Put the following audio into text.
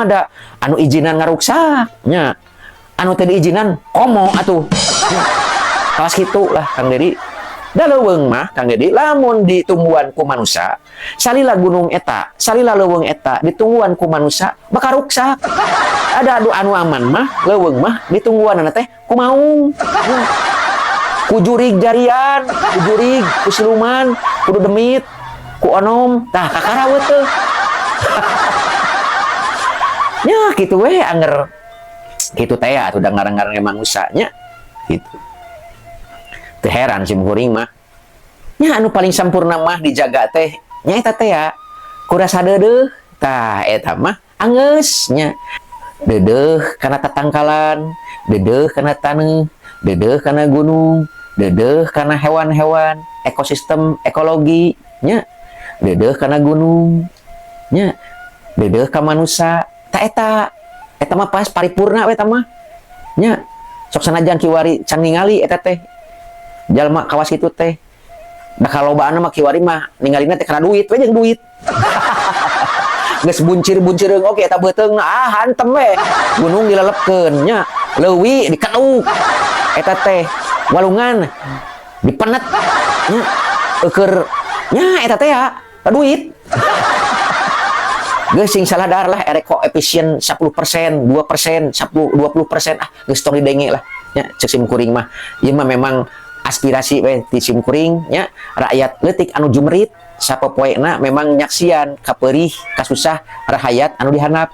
ada anu izinan ngaruksaknya, anu tadi izinan komo atuh kawas gitu lah Kang Dedi. Da leuweung mah Kang Dedi lamun ditungguan ku manusia salila gunung eta salila leuweung eta ditungguan ku manusia bakal ruksak. Ada anu aman mah leuweung mah ditungguan teh ku maung, ku jurig jarian, ku jurig ku siluman, kudu demit ku onom tah kakaraweut teh. Ya gitu we anger gitu teh atuh da ngarang-ngarang manusia nya gitu. Teu heran simkuring mah nya anu paling sampurna mah dijaga teh nya eta teh ya kurasa deudeuh tah eta mah anggeus nya. Deudeuh kana tatangkalan, deudeuh kana taneuh, deudeuh kana gunung, deudeuh kana hewan-hewan, ekosistem ekologi nya, deudeuh kana gunung nya, deudeuh ka manusia. Eta mah pas paripurna we eta mah nya. Sok sanajan kiwari can ningali eta teh jalma kawas kitu teh da kalobaan mah kiwari mah ningalina teh kana duit we jeung duit. Geus buncir-buncir oke eta beuteung hantem we gunung dilelepkeun nya, leuwih dikeuk eta teh walungan dipenet nya eukeur nya eta teh ya duit. Geus sing saladar lah ereko efisien 10%, 2%, 20% geus tong didenge lah nya ceuk simkuring mah. Ieu mah memang aspirasi we ti simkuring nya rakyat leutik anu jumerit sapopoena memang nyaksian kapeurih kasusah rahayat anu dihanap.